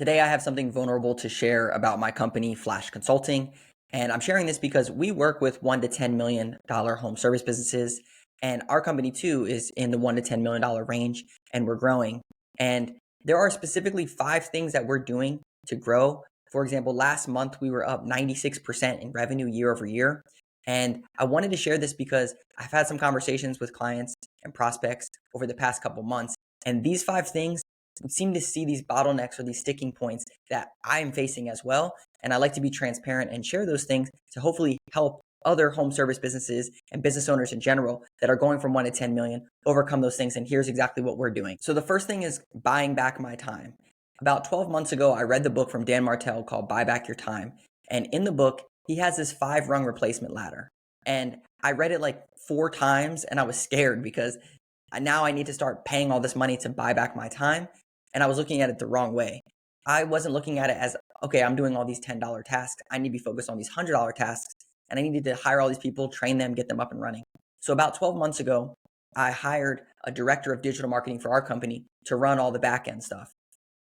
Today, I have something vulnerable to share about my company, Flash Consulting. And I'm sharing this because we work with $1 to $10 million home service businesses. And our company, too, is in the $1 to $10 million range, and we're growing. And there are specifically 5 things that we're doing to grow. For example, last month, we were up 96% in revenue year over year. And I wanted to share this because I've had some conversations with clients and prospects over the past couple months. And these 5 things seem to see these bottlenecks or these sticking points that I'm facing as well. And I like to be transparent and share those things to hopefully help other home service businesses and business owners in general that are going from 1 to 10 million overcome those things. And here's exactly what we're doing. So the first thing is buying back my time. About 12 months ago, I read the book from Dan Martell called Buy Back Your Time. And in the book, he has this 5-rung replacement ladder. And I read it like 4 times and I was scared because now I need to start paying all this money to buy back my time. And I was looking at it the wrong way. I wasn't looking at it as, okay, I'm doing all these $10 tasks. I need to be focused on these $100 tasks. And I needed to hire all these people, train them, get them up and running. So about 12 months ago, I hired a director of digital marketing for our company to run all the back end stuff.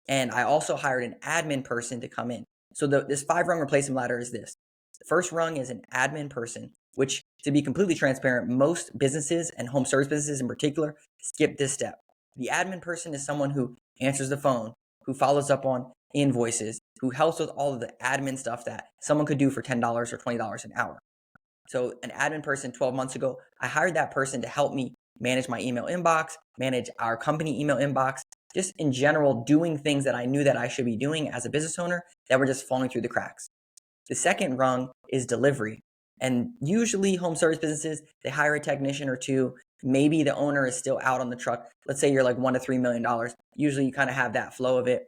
And I also hired an admin person to come in. So this 5-rung replacement ladder is this. The first rung is an admin person, which, to be completely transparent, most businesses and home service businesses in particular skip this step. The admin person is someone who answers the phone, who follows up on invoices, who helps with all of the admin stuff that someone could do for $10 or $20 an hour. So an admin person 12 months ago, I hired that person to help me manage my email inbox, manage our company email inbox, just in general, doing things that I knew that I should be doing as a business owner that were just falling through the cracks. The second rung is delivery. And usually home service businesses, they hire a technician or two. Maybe the owner is still out on the truck. Let's say you're like $1 to $3 million. Usually you kind of have that flow of it.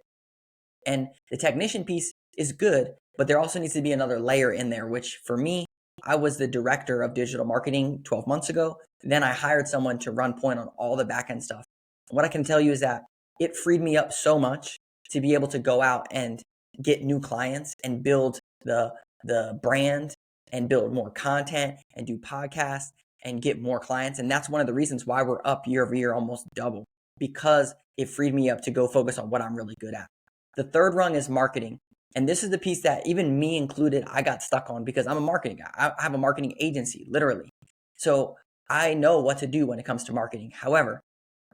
And the technician piece is good, but there also needs to be another layer in there, which for me, I was the director of digital marketing 12 months ago. Then I hired someone to run point on all the back end stuff. What I can tell you is that it freed me up so much to be able to go out and get new clients and build the brand and build more content and do podcasts and get more clients. And that's one of the reasons why we're up year over year, almost double, because it freed me up to go focus on what I'm really good at. The third rung is marketing. And this is the piece that even me included, I got stuck on because I'm a marketing guy. I have a marketing agency, literally. So I know what to do when it comes to marketing. However,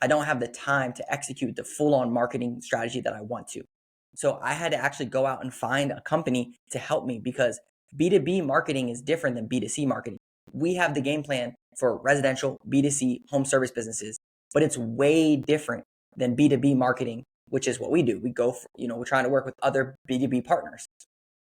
I don't have the time to execute the full-on marketing strategy that I want to. So I had to actually go out and find a company to help me because B2B marketing is different than B2C marketing. We have the game plan for residential B2C home service businesses, but it's way different than B2B marketing, which is what we do. We go for, we're trying to work with other B2B partners.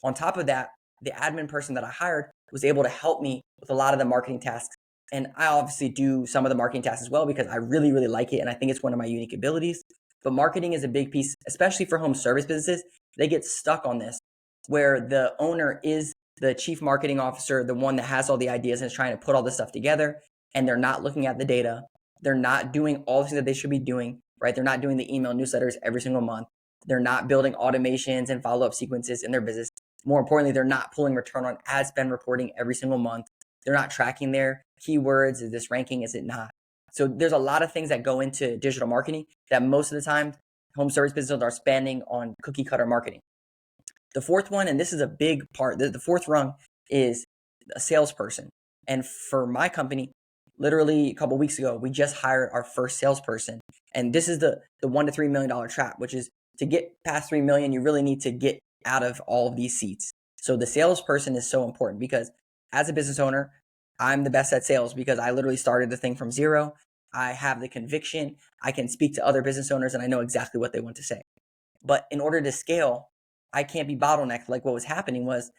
On top of that, the admin person that I hired was able to help me with a lot of the marketing tasks. And I obviously do some of the marketing tasks as well because I really, really like it. And I think it's one of my unique abilities. But marketing is a big piece, especially for home service businesses. They get stuck on this where the owner is the chief marketing officer, the one that has all the ideas and is trying to put all this stuff together. And they're not looking at the data. They're not doing all the things that they should be doing, right? They're not doing the email newsletters every single month. They're not building automations and follow-up sequences in their business. More importantly, they're not pulling return on ad spend reporting every single month. They're not tracking their keywords. Is this ranking? Is it not? So there's a lot of things that go into digital marketing that most of the time home service businesses are spending on cookie cutter marketing. The fourth one, and this is a big part, the fourth rung is a salesperson. And for my company, literally a couple of weeks ago, we just hired our first salesperson. And this is the $1 to $3 million trap, which is to get past 3 million, you really need to get out of all of these seats. So the salesperson is so important because as a business owner, I'm the best at sales because I literally started the thing from zero. I have the conviction. I can speak to other business owners and I know exactly what they want to say. But in order to scale, I can't be bottlenecked. Like what was happening was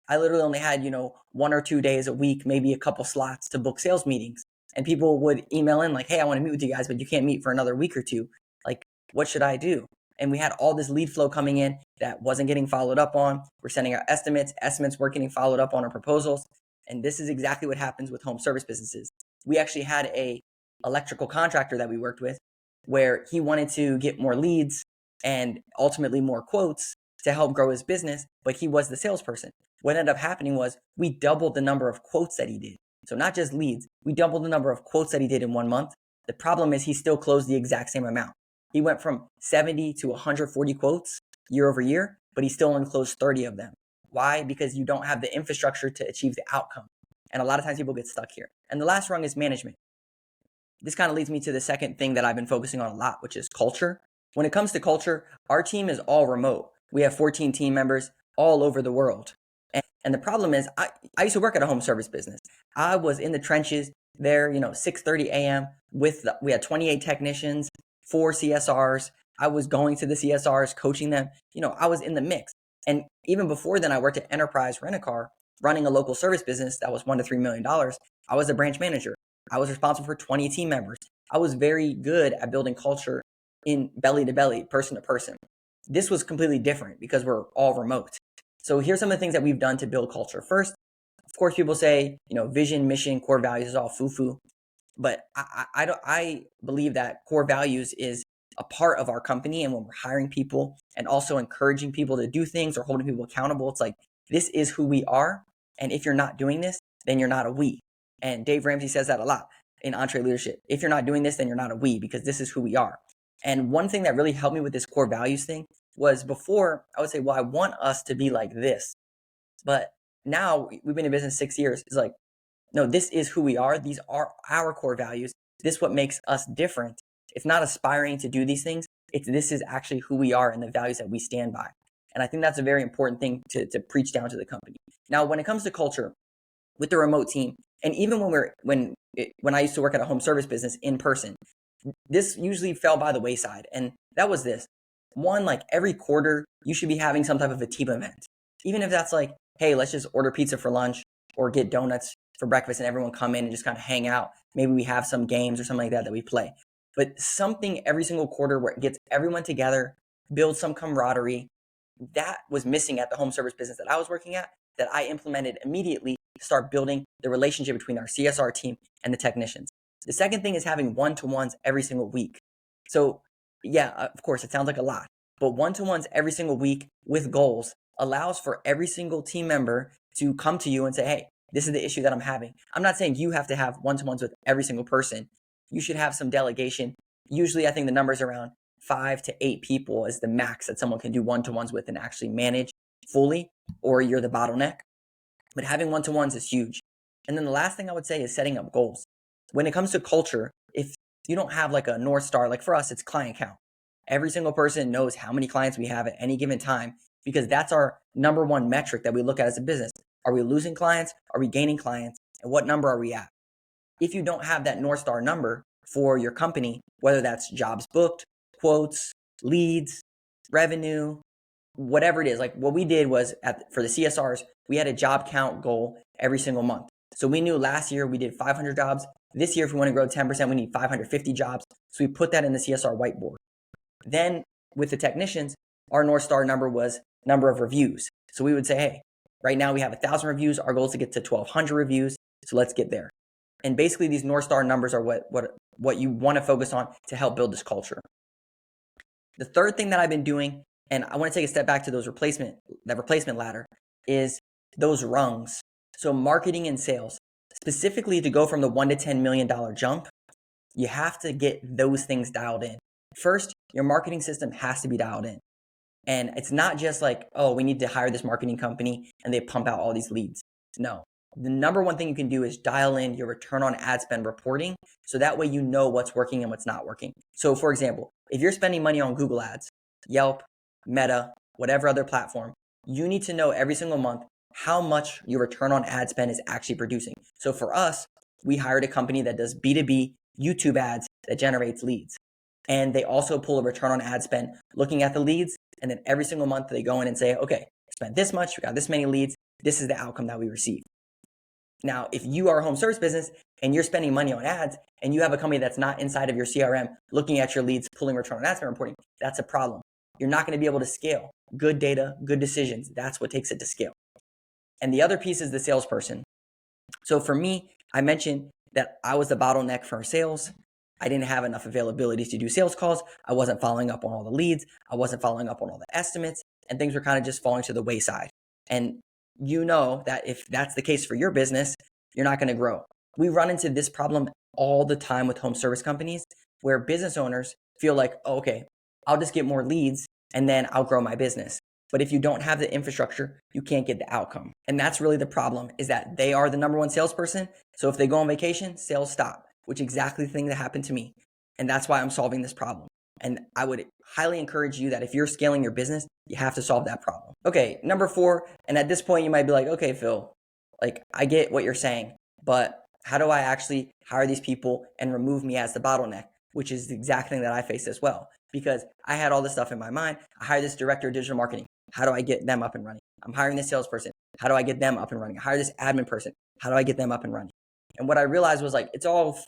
I literally only had, 1 or 2 days a week, maybe a couple slots to book sales meetings. And people would email in like, hey, I want to meet with you guys, but you can't meet for another week or two. Like, what should I do? And we had all this lead flow coming in that wasn't getting followed up on. We're sending out estimates weren't getting followed up on our proposals. And this is exactly what happens with home service businesses. We actually had a electrical contractor that we worked with where he wanted to get more leads and ultimately more quotes to help grow his business, but he was the salesperson. What ended up happening was we doubled the number of quotes that he did. So not just leads, we doubled the number of quotes that he did in 1 month. The problem is he still closed the exact same amount. He went from 70 to 140 quotes year over year, but he still only closed 30 of them. Why? Because you don't have the infrastructure to achieve the outcome. And a lot of times people get stuck here. And the last rung is management. This kind of leads me to the second thing that I've been focusing on a lot, which is culture. When it comes to culture, our team is all remote. We have 14 team members all over the world. And the problem is, I used to work at a home service business. I was in the trenches there, 6:30 a.m. We had 28 technicians, 4 CSRs. I was going to the CSRs, coaching them. I was in the mix. And even before then, I worked at Enterprise Rent-A-Car, running a local service business that was $1 to $3 million. I was a branch manager. I was responsible for 20 team members. I was very good at building culture in belly to belly, person to person. This was completely different because we're all remote. So here's some of the things that we've done to build culture. First, of course, people say, vision, mission, core values is all foo-foo. But I believe that core values is a part of our company. And when we're hiring people and also encouraging people to do things or holding people accountable, it's like, this is who we are. And if you're not doing this, then you're not a we. And Dave Ramsey says that a lot in EntreLeadership. If you're not doing this, then you're not a we, because this is who we are. And one thing that really helped me with this core values thing was, before I would say, well, I want us to be like this. But now we've been in business 6 years. It's like, no, this is who we are. These are our core values. This is what makes us different. It's not aspiring to do these things. This is actually who we are and the values that we stand by. And I think that's a very important thing to preach down to the company. Now, when it comes to culture with the remote team, and even when I used to work at a home service business in person, this usually fell by the wayside. And that was this. One, like every quarter, you should be having some type of a team event. Even if that's like, hey, let's just order pizza for lunch or get donuts for breakfast and everyone come in and just kind of hang out. Maybe we have some games or something like that we play. But something every single quarter where it gets everyone together, builds some camaraderie. That was missing at the home service business that I was working at, that I implemented immediately to start building the relationship between our CSR team and the technicians. The second thing is having one-to-ones every single week. So yeah, of course, it sounds like a lot, but one-to-ones every single week with goals allows for every single team member to come to you and say, hey, this is the issue that I'm having. I'm not saying you have to have one-to-ones with every single person. You should have some delegation. Usually, I think the number's around 5 to 8 people is the max that someone can do one-to-ones with and actually manage fully, or you're the bottleneck. But having one-to-ones is huge. And then the last thing I would say is setting up goals. When it comes to culture, if you don't have like a North Star, like for us, it's client count. Every single person knows how many clients we have at any given time, because that's our number one metric that we look at as a business. Are we losing clients? Are we gaining clients? And what number are we at? If you don't have that North Star number for your company, whether that's jobs booked, quotes, leads, revenue, whatever it is, like what we did was for the CSRs, we had a job count goal every single month. So we knew last year we did 500 jobs. This year, if we want to grow 10%, we need 550 jobs. So we put that in the CSR whiteboard. Then with the technicians, our North Star number was number of reviews. So we would say, hey, right now we have 1,000 reviews. Our goal is to get to 1,200 reviews. So let's get there. And basically these North Star numbers are what you want to focus on to help build this culture. The third thing that I've been doing, and I want to take a step back to that replacement ladder, is those rungs. So marketing and sales, specifically to go from the $1 to $10 million jump, you have to get those things dialed in. First, your marketing system has to be dialed in. And it's not just like, oh, we need to hire this marketing company and they pump out all these leads. No. The number one thing you can do is dial in your return on ad spend reporting. So that way you know what's working and what's not working. So for example, if you're spending money on Google Ads, Yelp, Meta, whatever other platform, you need to know every single month how much your return on ad spend is actually producing. So for us, we hired a company that does B2B YouTube ads that generates leads. And they also pull a return on ad spend looking at the leads. And then every single month they go in and say, okay, spent this much, we got this many leads. This is the outcome that we received. Now, if you are a home service business and you're spending money on ads and you have a company that's not inside of your CRM looking at your leads, pulling return on ad spend reporting, that's a problem. You're not going to be able to scale. Good data, good decisions. That's what takes it to scale. And the other piece is the salesperson. So for me, I mentioned that I was the bottleneck for sales. I didn't have enough availability to do sales calls. I wasn't following up on all the leads. I wasn't following up on all the estimates, and things were kind of just falling to the wayside. And you know that if that's the case for your business, you're not going to grow. We run into this problem all the time with home service companies where business owners feel like, oh, okay, I'll just get more leads and then I'll grow my business. But if you don't have the infrastructure, you can't get the outcome. And that's really the problem, is that they are the number one salesperson. So if they go on vacation, sales stop, which is exactly the thing that happened to me. And that's why I'm solving this problem. And I would highly encourage you that if you're scaling your business, you have to solve that problem. Okay, number 4, and at this point you might be like, okay, Phil, like I get what you're saying, but how do I actually hire these people and remove me as the bottleneck? Which is the exact thing that I faced as well, because I had all this stuff in my mind. I hired this director of digital marketing. How do I get them up and running? I'm hiring this salesperson. How do I get them up and running? I hire this admin person. How do I get them up and running? And what I realized was like, it's all,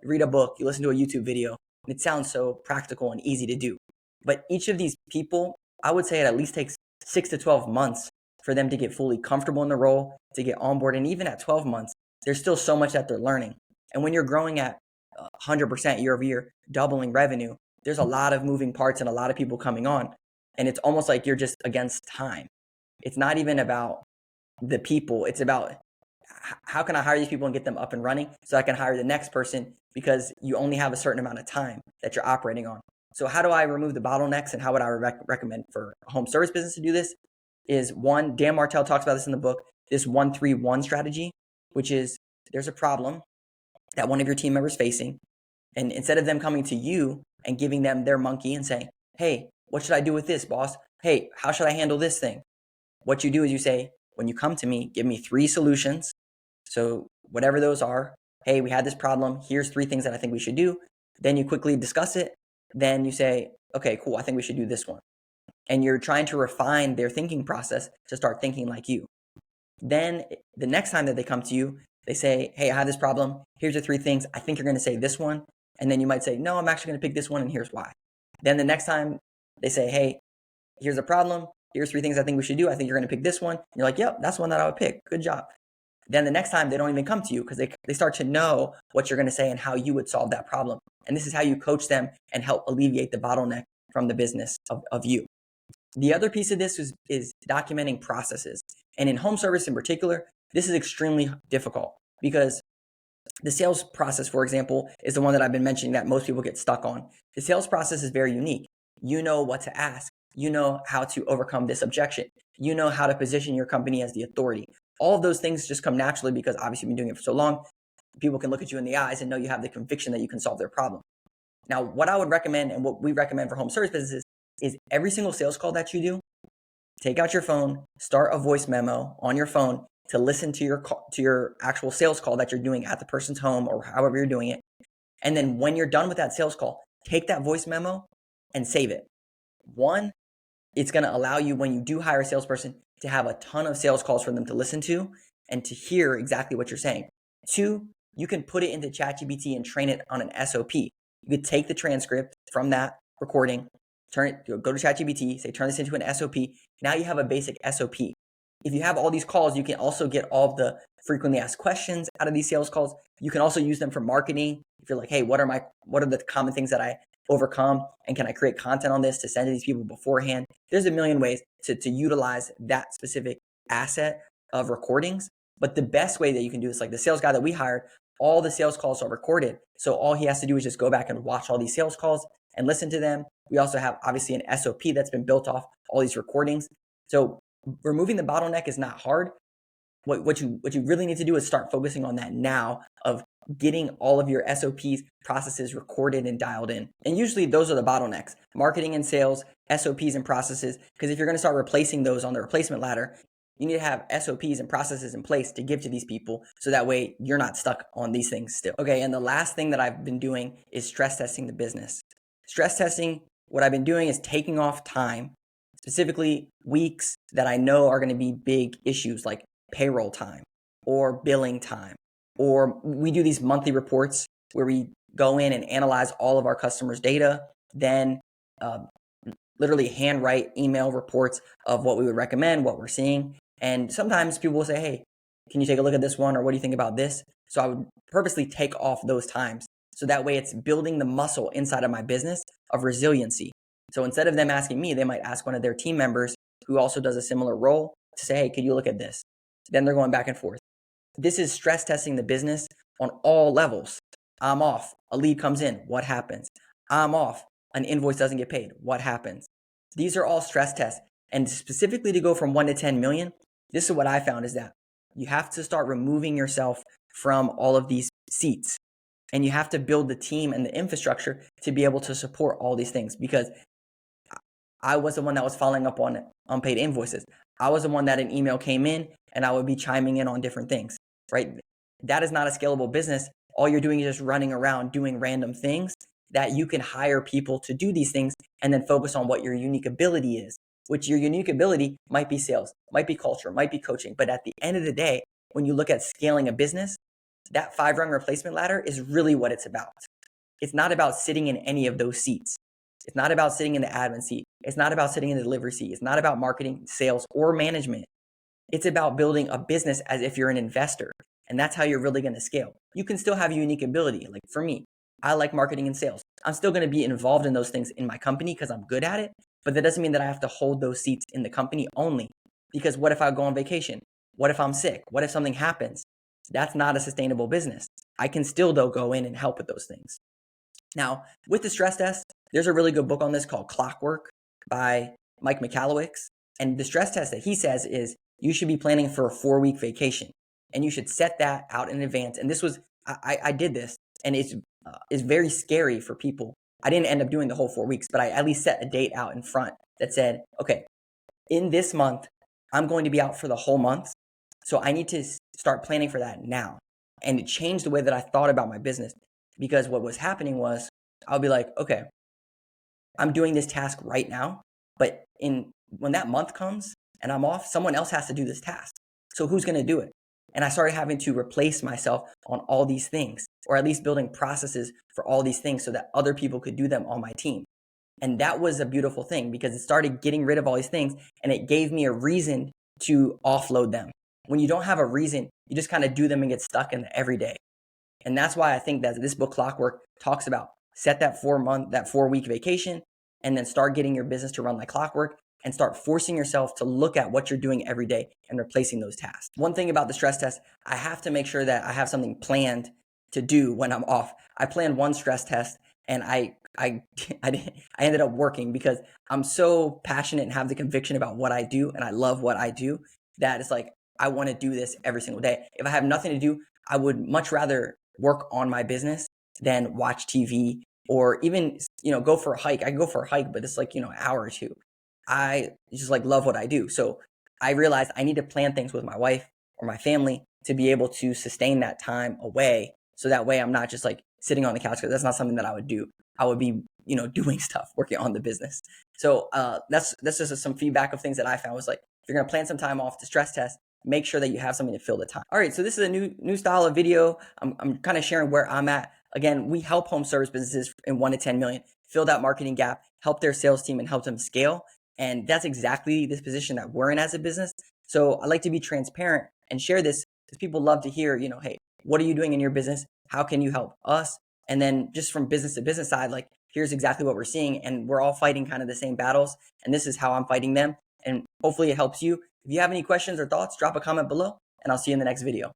read a book, you listen to a YouTube video, and it sounds so practical and easy to do. But each of these people, I would say it at least takes 6 to 12 months for them to get fully comfortable in the role, to get on board. And even at 12 months, there's still so much that they're learning. And when you're growing at 100% year over year, doubling revenue, there's a lot of moving parts and a lot of people coming on. And it's almost like you're just against time. It's not even about the people. It's about how can I hire these people and get them up and running so I can hire the next person, because you only have a certain amount of time that you're operating on. So how do I remove the bottlenecks, and how would I recommend for a home service business to do this? Is one, Dan Martell talks about this in the book, this 1-3-1 strategy, which is there's a problem that one of your team members facing. And instead of them coming to you and giving them their monkey and saying, hey, what should I do with this, boss? Hey, how should I handle this thing? What you do is you say, when you come to me, give me 3 solutions. So whatever those are, hey, we had this problem. Here's 3 things that I think we should do. Then you quickly discuss it. Then you say, okay, cool, I think we should do this one. And you're trying to refine their thinking process to start thinking like you. Then the next time that they come to you, they say, hey, I have this problem. Here's the 3 things. I think you're going to say this one. And then you might say, no, I'm actually going to pick this one, and here's why. Then the next time they say, hey, here's a problem. Here's 3 things I think we should do. I think you're going to pick this one. And you're like, yep, that's one that I would pick. Good job. Then the next time they don't even come to you, because they start to know what you're going to say and how you would solve that problem. And this is how you coach them and help alleviate the bottleneck from the business of you. The other piece of this is documenting processes. And in home service in particular, this is extremely difficult, because the sales process, for example, is the one that I've been mentioning that most people get stuck on. The sales process is very unique. You know what to ask. You know how to overcome this objection. You know how to position your company as the authority. All of those things just come naturally because obviously you've been doing it for so long. People can look at you in the eyes and know you have the conviction that you can solve their problem. Now, what I would recommend, and what we recommend for home service businesses, is every single sales call that you do, take out your phone, start a voice memo on your phone to listen to your actual sales call that you're doing at the person's home or however you're doing it. And then when you're done with that sales call, take that voice memo and save it. 1, it's going to allow you, when you do hire a salesperson, to have a ton of sales calls for them to listen to and to hear exactly what you're saying. 2, you can put it into ChatGPT and train it on an SOP. You could take the transcript from that recording, go to ChatGPT, say, turn this into an SOP. Now you have a basic SOP. If you have all these calls, you can also get all of the frequently asked questions out of these sales calls. You can also use them for marketing. If you're like, hey, what are the common things that I overcome, and can I create content on this to send to these people beforehand? There's a million ways to utilize that specific asset of recordings. But the best way that you can do this, like the sales guy that we hired, all the sales calls are recorded. So all he has to do is just go back and watch all these sales calls and listen to them. We also have obviously an SOP that's been built off all these recordings. So removing the bottleneck is not hard. What you really need to do is start focusing on that now, of getting all of your SOPs, processes recorded and dialed in. And usually those are the bottlenecks: marketing and sales, SOPs and processes. Because if you're going to start replacing those on the replacement ladder, you need to have SOPs and processes in place to give to these people, so that way you're not stuck on these things still. Okay, and the last thing that I've been doing is stress testing the business. Stress testing, what I've been doing is taking off time, specifically weeks that I know are going to be big issues, like payroll time or billing time. Or we do these monthly reports where we go in and analyze all of our customers' data, then literally handwrite email reports of what we would recommend, what we're seeing. And sometimes people will say, hey, can you take a look at this one? Or what do you think about this? So I would purposely take off those times. So that way it's building the muscle inside of my business of resiliency. So instead of them asking me, they might ask one of their team members who also does a similar role to say, hey, could you look at this? Then they're going back and forth. This is stress testing the business on all levels. I'm off. A lead comes in. What happens? I'm off. An invoice doesn't get paid. What happens? These are all stress tests. And specifically to go from 1 to 10 million, this is what I found is that you have to start removing yourself from all of these seats. And you have to build the team and the infrastructure to be able to support all these things, because I was the one that was following up on unpaid invoices. I was the one that an email came in and I would be chiming in on different things, right? That is not a scalable business. All you're doing is just running around doing random things. That you can hire people to do these things and then focus on what your unique ability is, which your unique ability might be sales, might be culture, might be coaching. But at the end of the day, when you look at scaling a business, that 5-rung replacement ladder is really what it's about. It's not about sitting in any of those seats. It's not about sitting in the admin seat. It's not about sitting in the delivery seat. It's not about marketing, sales, or management. It's about building a business as if you're an investor. And that's how you're really going to scale. You can still have a unique ability. Like for me, I like marketing and sales. I'm still going to be involved in those things in my company because I'm good at it. But that doesn't mean that I have to hold those seats in the company only. Because what if I go on vacation? What if I'm sick? What if something happens? That's not a sustainable business. I can still, though, go in and help with those things. Now, with the stress test, there's a really good book on this called Clockwork by Mike Michalowicz. And the stress test that he says is you should be planning for a 4-week vacation. And you should set that out in advance. And this was, I did this, and it's very scary for people. I didn't end up doing the whole 4 weeks, but I at least set a date out in front that said, okay, in this month, I'm going to be out for the whole month. So I need to start planning for that now. And it changed the way that I thought about my business, because what was happening was I'll be like, okay, I'm doing this task right now, but when that month comes and I'm off, someone else has to do this task. So who's going to do it? And I started having to replace myself on all these things, or at least building processes for all these things so that other people could do them on my team. And that was a beautiful thing, because it started getting rid of all these things and it gave me a reason to offload them. When you don't have a reason, you just kind of do them and get stuck in the everyday. And that's why I think that this book Clockwork talks about set that 4-week vacation, and then start getting your business to run like clockwork, and start forcing yourself to look at what you're doing every day and replacing those tasks. One thing about the stress test, I have to make sure that I have something planned to do when I'm off. I planned one stress test and I ended up working, because I'm so passionate and have the conviction about what I do, and I love what I do, that it's like I want to do this every single day. If I have nothing to do, I would much rather work on my business than watch TV, or even, go for a hike. I can go for a hike, but it's like, an hour or two. I just like love what I do. So I realized I need to plan things with my wife or my family to be able to sustain that time away. So that way I'm not just like sitting on the couch, because that's not something that I would do. I would be, doing stuff, working on the business. So that's just some feedback of things that I found was like, if you're going to plan some time off to stress test, make sure that you have something to fill the time. All right. So this is a new style of video. I'm kind of sharing where I'm at. Again, we help home service businesses in 1 to 10 million fill that marketing gap, help their sales team, and help them scale. And that's exactly this position that we're in as a business. So I like to be transparent and share this, because people love to hear, hey, what are you doing in your business? How can you help us? And then just from business to business side, like, here's exactly what we're seeing. And we're all fighting kind of the same battles. And this is how I'm fighting them. And hopefully it helps you. If you have any questions or thoughts, drop a comment below, and I'll see you in the next video.